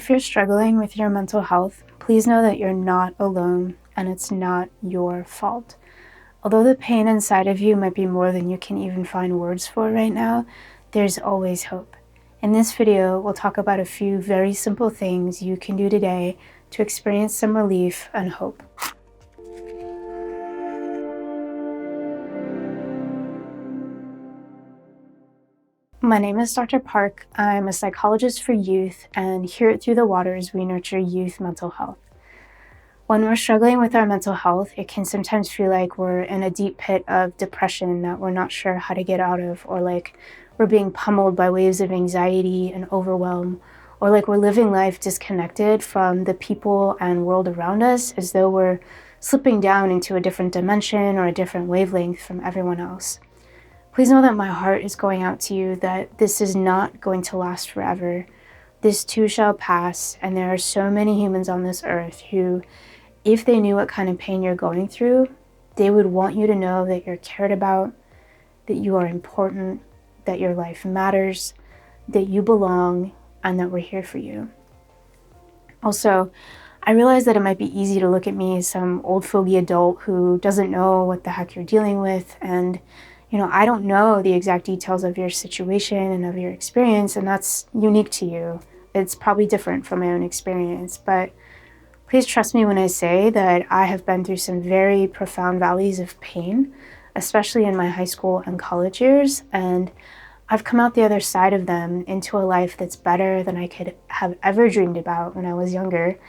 If you're struggling with your mental health, please know that you're not alone and it's not your fault. Although the pain inside of you might be more than you can even find words for right now, there's always hope. In this video, we'll talk about a few very simple things you can do today to experience some relief and hope. My name is Dr. Park. I'm a psychologist for youth, and here at Through the Waters, we nurture youth mental health. When we're struggling with our mental health, it can sometimes feel like we're in a deep pit of depression that we're not sure how to get out of, or like we're being pummeled by waves of anxiety and overwhelm, or like we're living life disconnected from the people and world around us, as though we're slipping down into a different dimension or a different wavelength from everyone else. Please know that my heart is going out to you, that this is not going to last forever. This too shall pass, and there are so many humans on this earth who, if they knew what kind of pain you're going through, they would want you to know that you're cared about, that you are important, that your life matters, that you belong, and that we're here for you. Also, I realize that it might be easy to look at me as some old fogey adult who doesn't know what the heck you're dealing with, and I don't know the exact details of your situation and of your experience, and that's unique to you. It's probably different from my own experience, but please trust me when I say that I have been through some very profound valleys of pain, especially in my high school and college years, and I've come out the other side of them into a life that's better than I could have ever dreamed about when I was younger,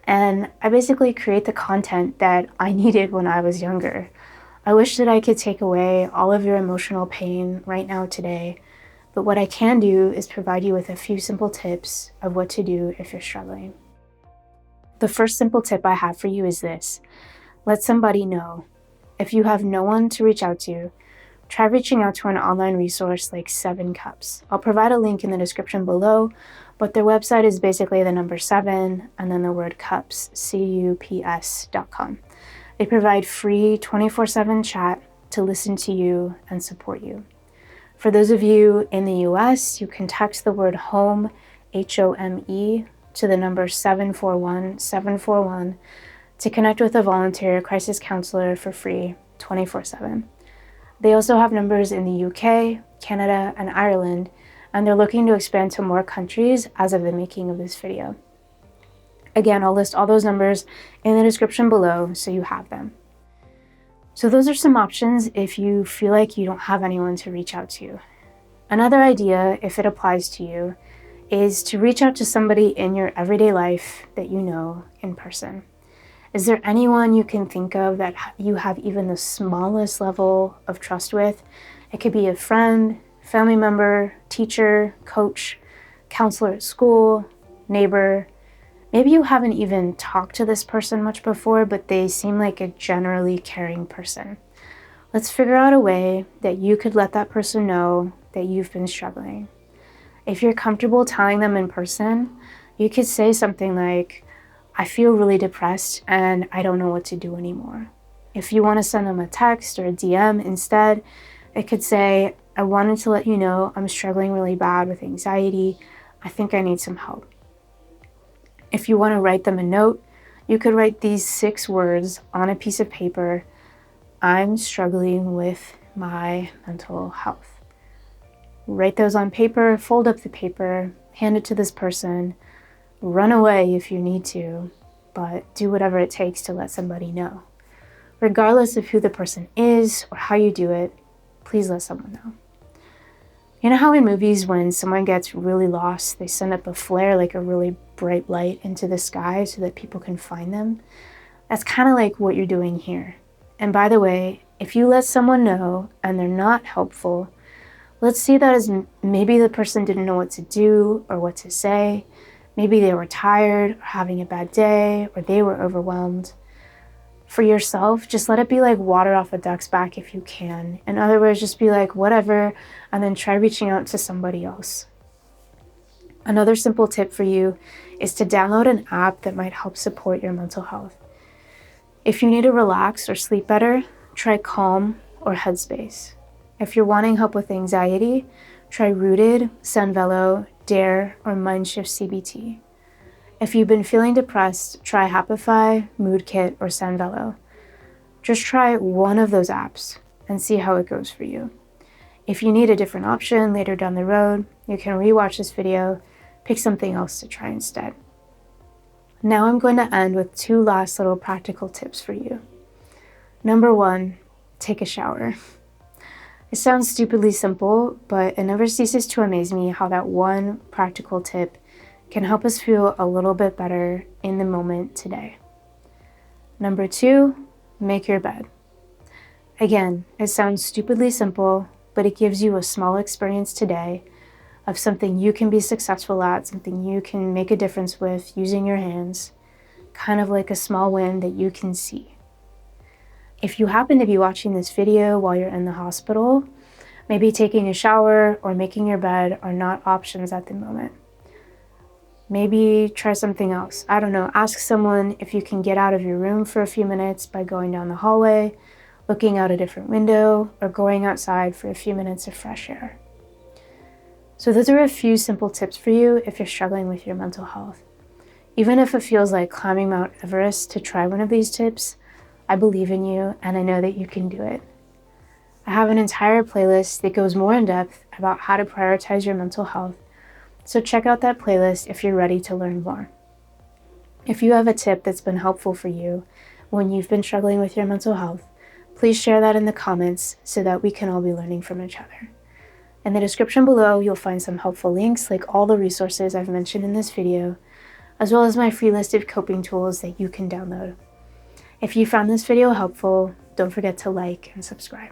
and I basically create the content that I needed when I was younger. I wish that I could take away all of your emotional pain right now today, but what I can do is provide you with a few simple tips of what to do if you're struggling. The first simple tip I have for you is this: let somebody know. If you have no one to reach out to, try reaching out to an online resource like 7 Cups. I'll provide a link in the description below, but their website is basically the number 7 and then the word cups, cups.com. They provide free 24/7 chat to listen to you and support you. For those of you in the US, you can text the word HOME, HOME, to the number 741-741 to connect with a volunteer crisis counselor for free 24/7. They also have numbers in the UK, Canada, and Ireland, and they're looking to expand to more countries as of the making of this video. Again, I'll list all those numbers in the description below so you have them. So those are some options if you feel like you don't have anyone to reach out to. Another idea, if it applies to you, is to reach out to somebody in your everyday life that you know in person. Is there anyone you can think of that you have even the smallest level of trust with? It could be a friend, family member, teacher, coach, counselor at school, neighbor. Maybe you haven't even talked to this person much before, but they seem like a generally caring person. Let's figure out a way that you could let that person know that you've been struggling. If you're comfortable telling them in person, you could say something like, I feel really depressed and I don't know what to do anymore. If you want to send them a text or a DM instead, it could say, I wanted to let you know I'm struggling really bad with anxiety. I think I need some help. If you want to write them a note, you could write these 6 words on a piece of paper: I'm struggling with my mental health. Write those on paper, fold up the paper, hand it to this person, run away if you need to, but do whatever it takes to let somebody know. Regardless of who the person is or how you do it, please let someone know. You know how in movies when someone gets really lost, they send up a flare, like a really bright light into the sky so that people can find them? That's kind of like what you're doing here. And by the way, if you let someone know and they're not helpful, let's see that as maybe the person didn't know what to do or what to say. Maybe they were tired or having a bad day, or they were overwhelmed. For yourself, just let it be like water off a duck's back if you can. In other words, just be like, whatever, and then try reaching out to somebody else. Another simple tip for you is to download an app that might help support your mental health. If you need to relax or sleep better, try Calm or Headspace. If you're wanting help with anxiety, try Rooted, Sunvelo, Dare, or Mindshift CBT. If you've been feeling depressed, try Happify, Moodkit, or Sanvello. Just try one of those apps and see how it goes for you. If you need a different option later down the road, you can rewatch this video, pick something else to try instead. Now I'm going to end with 2 last little practical tips for you. Number 1, take a shower. It sounds stupidly simple, but it never ceases to amaze me how that one practical tip can help us feel a little bit better in the moment today. Number 2, make your bed. Again, it sounds stupidly simple, but it gives you a small experience today of something you can be successful at, something you can make a difference with using your hands, kind of like a small win that you can see. If you happen to be watching this video while you're in the hospital, maybe taking a shower or making your bed are not options at the moment. Maybe try something else. I don't know, ask someone if you can get out of your room for a few minutes by going down the hallway, looking out a different window, or going outside for a few minutes of fresh air. So those are a few simple tips for you if you're struggling with your mental health. Even if it feels like climbing Mount Everest to try one of these tips, I believe in you and I know that you can do it. I have an entire playlist that goes more in depth about how to prioritize your mental health, so check out that playlist if you're ready to learn more. If you have a tip that's been helpful for you when you've been struggling with your mental health, please share that in the comments so that we can all be learning from each other. In the description below, you'll find some helpful links like all the resources I've mentioned in this video, as well as my free list of coping tools that you can download. If you found this video helpful, don't forget to like and subscribe.